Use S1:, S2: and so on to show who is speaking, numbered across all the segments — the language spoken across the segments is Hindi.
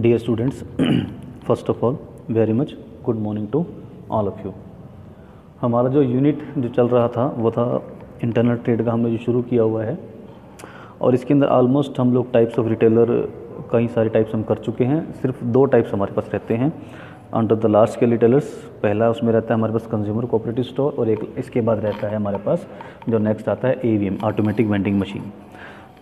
S1: Dear students, first of all, very much good morning to all of you. हमारा जो यूनिट जो चल रहा था वो था इंटरनल ट्रेड का, हमने जो शुरू किया हुआ है और इसके अंदर ऑलमोस्ट हम लोग टाइप्स ऑफ रिटेलर कई सारे टाइप्स हम कर चुके हैं। सिर्फ दो टाइप्स हमारे पास रहते हैं under the large scale retailers. पहला उसमें रहता है हमारे पास कंज्यूमर कोऑपरेटिव स्टोर और एक इसके बाद रहता है हमारे पास जो नेक्स्ट आता है AVM, ऑटोमेटिक वेंडिंग मशीन।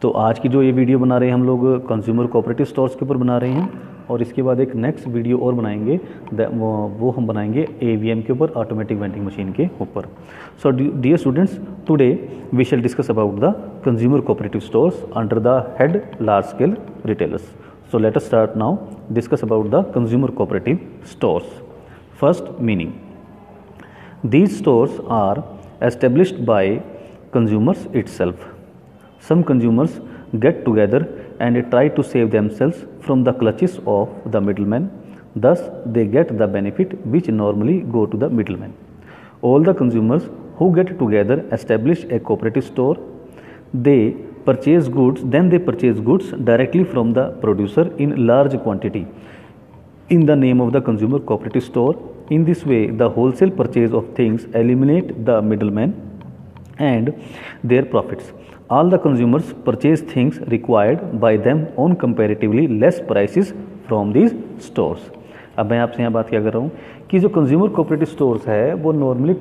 S1: तो आज की जो ये वीडियो बना रहे हैं हम लोग कंज्यूमर कोऑपरेटिव स्टोर्स के ऊपर बना रहे हैं और इसके बाद एक नेक्स्ट वीडियो और बनाएंगे वो हम बनाएंगे AVM के ऊपर, ऑटोमेटिक वेंडिंग मशीन के ऊपर। So dear students, today we shall discuss about the consumer cooperative stores under the head large scale retailers. So let us start now discuss about the consumer cooperative stores. First, meaning. These stores are established by consumers itself. Some consumers get together and try to save themselves from the clutches of the middleman. Thus, they get the benefit which normally go to the middleman. All the consumers who get together establish a cooperative store. They purchase goods, then they purchase goods directly from the producer in large quantity in the name of the consumer cooperative store. In this way, the wholesale purchase of things eliminate the middleman and their profits. All the consumers purchase things required by them on comparatively less prices from these stores. अब मैं आपसे यहाँ बात क्या कर रहा हूँ कि जो कंज्यूमर कोऑपरेटिव स्टोर्स है वो नॉर्मली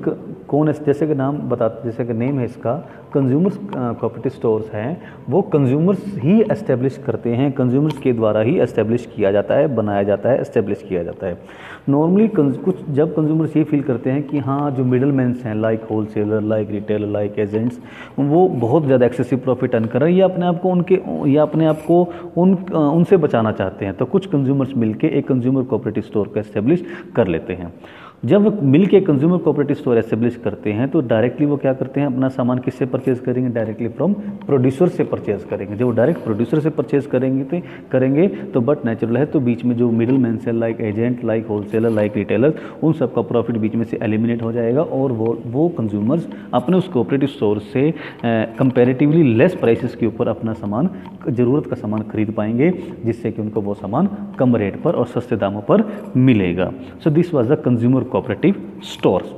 S1: कौन है, जैसे कि नाम बता, जैसे कि नेम है इसका, कंज्यूमर्स कोऑपरेटिव स्टोर्स हैं, वो कंज्यूमर्स ही एस्टेब्लिश करते हैं, कंज्यूमर्स के द्वारा ही एस्टेब्लिश किया जाता है, बनाया जाता है, एस्टेब्लिश किया जाता है। नॉर्मली कुछ जब कंज्यूमर्स ये फील करते हैं कि हाँ जो मिडल मैन्स हैं like wholesaler, like retailer, like agents, वो बहुत ज़्यादा एक्सेसिव प्रॉफिट अर्न कर रहे हैं या अपने आप को उनसे बचाना चाहते हैं, तो कुछ कंज्यूमर्स मिलके एक कंज्यूमर कोऑपरेटिव स्टोर को एस्टेब्लिश कर लेते हैं। जब मिलके कंज्यूमर कोऑपरेटिव स्टोर एस्टेब्लिश करते हैं तो डायरेक्टली वो क्या करते हैं, अपना सामान किससे परचेज करेंगे, डायरेक्टली फ्रॉम प्रोड्यूसर से परचेज करेंगे। जब वो डायरेक्ट प्रोड्यूसर से परचेज करेंगे तो बट नेचुरल है, तो बीच में जो मिडिल मैन है like agent, like wholesaler, like retailer, उन सब का प्रॉफिट बीच में से एलिमिनेट हो जाएगा और वो कंज्यूमर्स अपने उस कोऑपरेटिव स्टोर से कंपेरेटिवली लेस प्राइसेस के ऊपर अपना सामान, ज़रूरत का सामान खरीद पाएंगे, जिससे कि उनको वो सामान कम रेट पर और सस्ते दामों पर मिलेगा। So this was the consumer cooperative stores.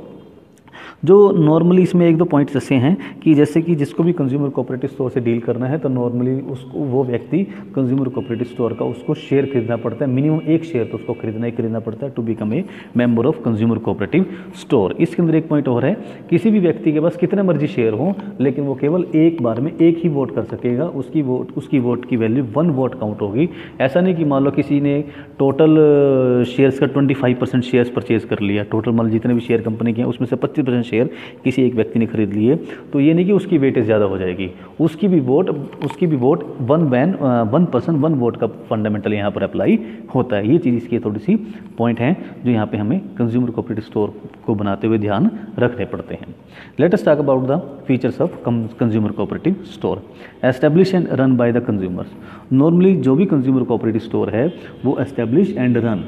S1: जो नॉर्मली इसमें एक दो पॉइंट्स ऐसे हैं कि जैसे कि जिसको भी कंज्यूमर कोऑपरेटिव स्टोर से डील करना है तो नॉर्मली उसको वो व्यक्ति कंज्यूमर कोऑपरेटिव स्टोर का उसको शेयर खरीदना पड़ता है, मिनिमम एक शेयर तो उसको खरीदना ही खरीदना पड़ता है to become a member of consumer cooperative store. इसके अंदर एक पॉइंट और है, किसी भी व्यक्ति के पास कितने मर्जी शेयर हों लेकिन वो केवल एक बार में एक ही वोट कर सकेगा, उसकी वोट की वैल्यू 1 वोट काउंट होगी। ऐसा नहीं कि मान लो किसी ने टोटल शेयर्स का 25% शेयर्स परचेज कर लिया, टोटल मान जितने भी शेयर कंपनी के हैं उसमें से 25% शेयर किसी एक व्यक्ति ने खरीद लिए, तो ये नहीं कि उसकी वेटेज ज़्यादा हो जाएगी, उसकी भी वोट 1 पर्सन 1 वोट का फंडामेंटल यहाँ पर अप्लाई होता है। ये चीज़ इसकी थोड़ी सी पॉइंट है जो यहाँ पे हमें कंज्यूमर कोऑपरेटिव स्टोर को बनाते हुए ध्यान रखने पड़ते हैं। Let us talk about the features of consumer cooperative store. Establish and run by the consumers. Normally जो भी कंज्यूमर कोऑपरेटिव स्टोर है वो एस्टेब्लिश एंड रन,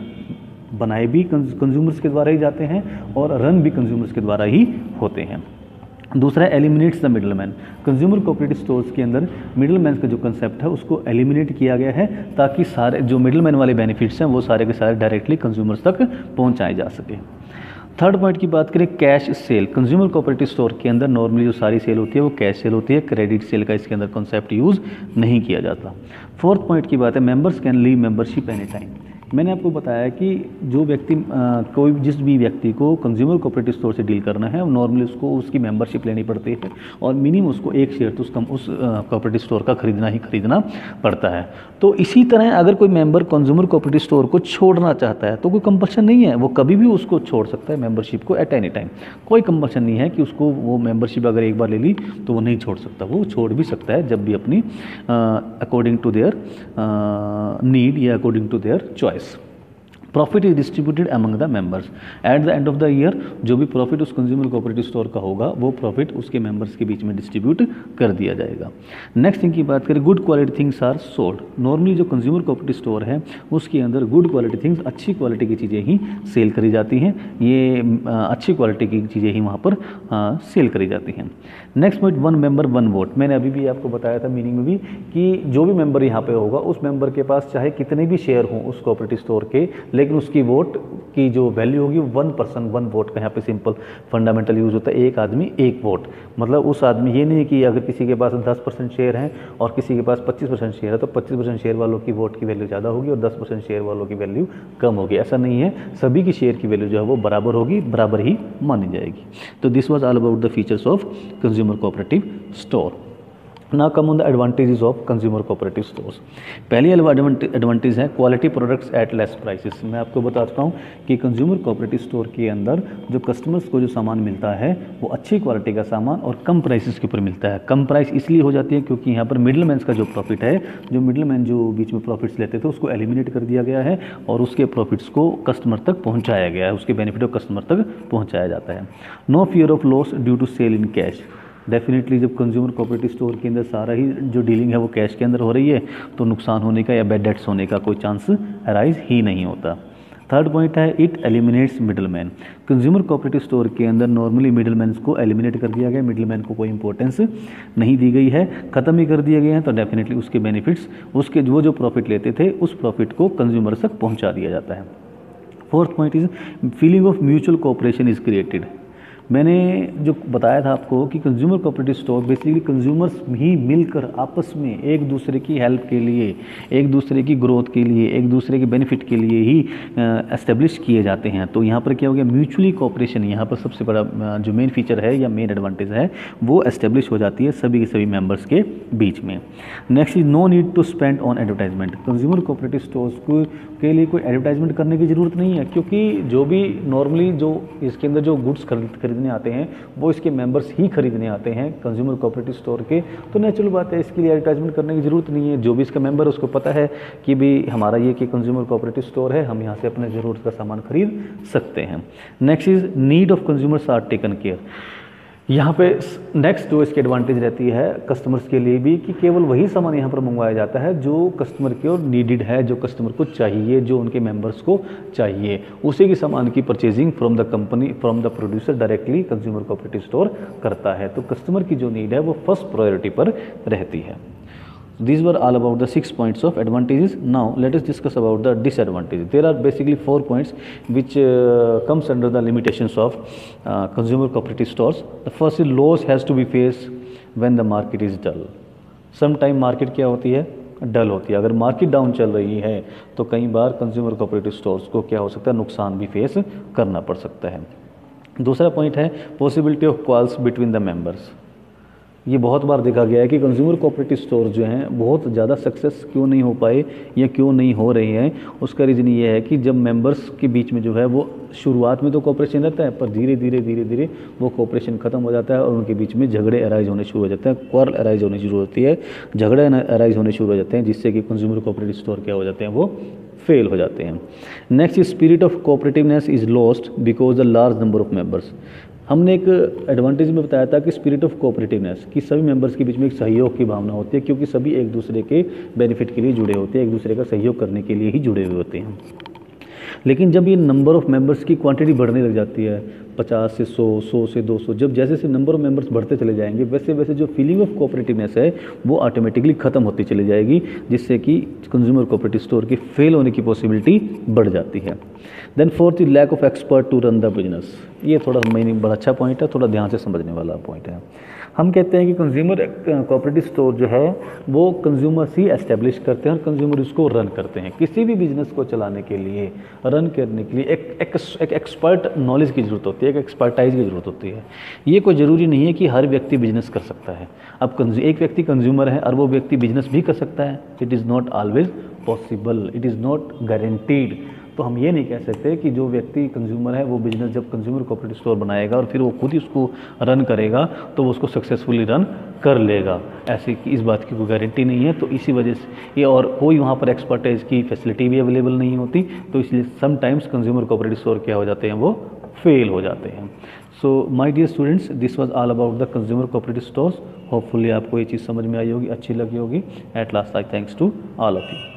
S1: बनाए भी कंज्यूमर्स के द्वारा ही जाते हैं और रन भी कंज्यूमर्स के द्वारा ही होते हैं। दूसरा eliminates the middleman. Consumer cooperative stores के अंदर मिडलमैन का जो कंसेप्ट है उसको एलिमिनेट किया गया है ताकि सारे जो मिडलमैन वाले बेनिफिट्स हैं वो सारे के सारे डायरेक्टली कंज्यूमर्स तक पहुंचाए जा सके। थर्ड पॉइंट की बात करें, cash cell. Consumer cooperative store के अंदर नॉर्मली जो सारी सेल होती है वो कैश सेल होती है, क्रेडिट सेल का इसके अंदर कॉन्सेप्ट यूज़ नहीं किया जाता। फोर्थ पॉइंट की बात है, members can leave membership any time. मैंने आपको बताया कि जो व्यक्ति जिस भी व्यक्ति को कंज्यूमर कोऑपरेटिव स्टोर से डील करना है नॉर्मली उसको उसकी मेंबरशिप लेनी पड़ती है और मिनिमम उसको एक शेयर तो उस कोऑपरेटिव स्टोर का खरीदना पड़ता है। तो इसी तरह अगर कोई मेंबर कंज्यूमर कोऑपरेटिव स्टोर को छोड़ना चाहता है तो कोई कंपल्शन नहीं है, वो कभी भी उसको छोड़ सकता है मेंबरशिप को एट एनी टाइम। कोई कंपल्शन नहीं है कि उसको वो मेंबरशिप अगर एक बार ले ली तो वो नहीं छोड़ सकता, वो छोड़ भी सकता है जब भी अपनी अकॉर्डिंग टू देयर नीड या according to their choice. Profit is distributed among the members. At the end of the year जो भी प्रॉफिट उस कंज्यूमर कोऑपरेटिव स्टोर का होगा वो प्रॉफिट उसके मेंबर्स के बीच में डिस्ट्रीब्यूट कर दिया जाएगा। नेक्स्ट थिंग की बात करें, good quality things are sold. Normally जो कंज्यूमर कोऑपरेटिव स्टोर है उसके अंदर गुड क्वालिटी थिंग्स, अच्छी क्वालिटी की चीज़ें ही सेल करी जाती हैं। ये अच्छी क्वालिटी की चीज़ें ही वहाँ पर सेल करी जाती हैं। Next point, one member one vote. मैंने अभी भी आपको बताया था मीनिंग में भी कि जो भी मेंबर यहाँ पे होगा उस मेंबर के पास चाहे कितने भी शेयर हों उस कोऑपरेटिव स्टोर के, लेकिन उसकी वोट की जो वैल्यू होगी 1 पर्सन 1 वोट का यहाँ पे सिंपल फंडामेंटल यूज़ होता है, एक आदमी एक वोट। मतलब उस आदमी, ये नहीं कि अगर किसी के पास 10% शेयर हैं और किसी के पास 25% शेयर है तो 25% शेयर वालों की वोट की वैल्यू ज़्यादा होगी और 10% शेयर वालों की वैल्यू कम होगी। ऐसा नहीं है, सभी की शेयर की वैल्यू जो है वो बराबर होगी, बराबर ही मानी जाएगी। तो this was all about the features of consumer cooperative store. ना come on the advantages of consumer cooperative stores. पहली एडवांटेज है quality products at less prices. मैं आपको बताता हूँ कि कंज्यूमर कोऑपरेटिव स्टोर के अंदर जो कस्टमर्स को जो सामान मिलता है वो अच्छी क्वालिटी का सामान और कम प्राइसेस के ऊपर मिलता है। कम प्राइस इसलिए हो जाती है क्योंकि यहाँ पर मिडलमैन का जो प्रॉफिट है, जो मिडलमैन जो बीच में प्रॉफिट्स लेते थे उसको एलिमिनेट कर दिया गया है और उसके प्रॉफिट्स को कस्टमर तक पहुँचाया गया है, उसके बेनिफिट को कस्टमर तक पहुँचाया जाता है। No fear of loss due to sale in cash. Definitely जब कंज्यूमर कोऑपरेटिव स्टोर के अंदर सारा ही जो डीलिंग है वो कैश के अंदर हो रही है तो नुकसान होने का या बैड डेट्स होने का कोई चांस अराइज ही नहीं होता। थर्ड पॉइंट है it eliminates middleman. Consumer cooperative store के अंदर नॉर्मली मिडलमैन को एलिमिनेट कर दिया गया, मिडलमैन को कोई इंपॉर्टेंस नहीं दी गई है, ख़त्म ही कर दिए गए हैं। तो डेफिनेटली उसके बेनिफिट्स, उसके वो जो प्रॉफिट लेते थे उस प्रॉफिट को कंज्यूमर तक पहुँचा दिया जाता है। Fourth point is feeling of mutual cooperation is created. मैंने जो बताया था आपको कि consumer cooperative store basically consumers ही मिलकर आपस में एक दूसरे की हेल्प के लिए, एक दूसरे की ग्रोथ के लिए, एक दूसरे के बेनिफिट के लिए ही एस्टेब्लिश किए जाते हैं। तो यहाँ पर क्या हो गया, म्यूचुअली कोऑपरेशन यहाँ पर सबसे बड़ा जो मेन फीचर है या मेन एडवांटेज है वो एस्टेब्लिश हो जाती है सभी के सभी मेंबर्स के बीच में। Next is no need to spend on advertisement. Consumer cooperative stores के लिए कोई एडवर्टाइजमेंट करने की ज़रूरत नहीं है क्योंकि जो भी नॉर्मली जो इसके अंदर जो गुड्स खरीदने आते हैं वो इसके मेंबर्स ही खरीदने आते हैं कंज्यूमर कोऑपरेटिव स्टोर के। तो नेचुरल बात है, इसके लिए एडवर्टाइजमेंट करने की ज़रूरत नहीं है। जो भी इसका मेंबर है उसको पता है कि भी हमारा ये कि कंज्यूमर कोऑपरेटिव स्टोर है, हम यहाँ से अपने ज़रूरत का सामान खरीद सकते हैं। Next is need of consumers are taken care. यहाँ पे नेक्स्ट जो इसकी एडवांटेज रहती है कस्टमर्स के लिए भी कि केवल वही सामान यहाँ पर मंगवाया जाता है जो कस्टमर की ओर नीडेड है, जो कस्टमर को चाहिए, जो उनके मेंबर्स को चाहिए, उसी की सामान की purchasing from the company, from the producer directly consumer cooperative store करता है। तो कस्टमर की जो नीड है वो फर्स्ट प्रायोरिटी पर रहती है। These were all about the 6 points of advantages. Now let us discuss about the disadvantages. There are basically 4 points which comes under the limitations of consumer cooperative stores. The first is loss has to be faced when the market is dull. Sometime market क्या होती है, डल होती है। अगर मार्केट डाउन चल रही है तो कई बार कंज्यूमर कोऑपरेटिव स्टोर्स को क्या हो सकता है, नुकसान भी फेस करना पड़ सकता है। दूसरा पॉइंट है possibility of calls between the members. ये बहुत बार देखा गया है कि कंज्यूमर कोऑपरेटिव स्टोर जो हैं बहुत ज़्यादा सक्सेस क्यों नहीं हो पाए या क्यों नहीं हो रहे हैं, उसका रीज़न ये है कि जब मेंबर्स के बीच में जो है वो शुरुआत में तो कोऑपरेशन रहता है पर धीरे धीरे वो कोऑपरेशन ख़त्म हो जाता है और उनके बीच में झगड़े अराइज होने शुरू हो जाते हैं, क्वारल अराइज होनी शुरू होती है, झगड़े अराइज होने शुरू हो जाते हैं जिससे कि कंज्यूमर कोऑपरेटिव स्टोर क्या हो जाते हैं, वो फेल हो जाते हैं। Next spirit of cooperativeness is lost because the large number of members. हमने एक एडवांटेज में बताया था कि स्पिरिट ऑफ कोऑपरेटिवनेस, कि सभी मेंबर्स के बीच में एक सहयोग की भावना होती है क्योंकि सभी एक दूसरे के बेनिफिट के लिए जुड़े होते हैं, एक दूसरे का सहयोग करने के लिए ही जुड़े हुए होते हैं। लेकिन जब ये नंबर ऑफ मेंबर्स की क्वांटिटी बढ़ने लग जाती है, 50 से 100, 100 से 200, जब जैसे जैसे नंबर ऑफ मेंबर्स बढ़ते चले जाएंगे वैसे वैसे जो फीलिंग ऑफ कोऑपरेटिवनेस है वो ऑटोमेटिकली ख़त्म होती चली जाएगी, जिससे कि कंज्यूमर कोऑपरेटिव स्टोर की फेल होने की पॉसिबिलिटी बढ़ जाती है। Then fourth is lack of expert to run the business. ये थोड़ा मीनिंग बड़ा अच्छा पॉइंट है, थोड़ा ध्यान से समझने वाला पॉइंट है। हम कहते हैं कि कंज्यूमर कोऑपरेटिव स्टोर जो है वो कंज्यूमर्स ही एस्टेब्लिश करते हैं और कंज्यूमर इसको रन करते हैं। किसी भी बिजनेस को चलाने के लिए, रन करने के लिए एक एक्सपर्ट नॉलेज की ज़रूरत होती है, एक एक्सपर्टाइज की ज़रूरत होती है। ये कोई ज़रूरी नहीं है कि हर व्यक्ति बिजनेस कर सकता है। अब एक व्यक्ति कंज्यूमर है और वो व्यक्ति बिजनेस भी कर सकता है। It is not always possible, it is not guaranteed. तो हम ये नहीं कह सकते कि जो व्यक्ति कंज्यूमर है वो बिजनेस जब कंज्यूमर कोऑपरेटिव स्टोर बनाएगा और फिर वो खुद ही उसको रन करेगा तो वो उसको सक्सेसफुली रन कर लेगा, ऐसी कि इस बात की कोई गारंटी नहीं है। तो इसी वजह से ये, और कोई वहाँ पर एक्सपर्टाइज की फैसिलिटी भी अवेलेबल नहीं होती, तो इसलिए समटाइम्स कंज्यूमर कोऑपरेटिव स्टोर क्या हो जाते हैं, वो फेल हो जाते हैं। So my dear students, this was all about the consumer cooperative stores. Hopefully आपको ये चीज़ समझ में आई होगी, अच्छी लगी होगी। At last I thanks to all of you.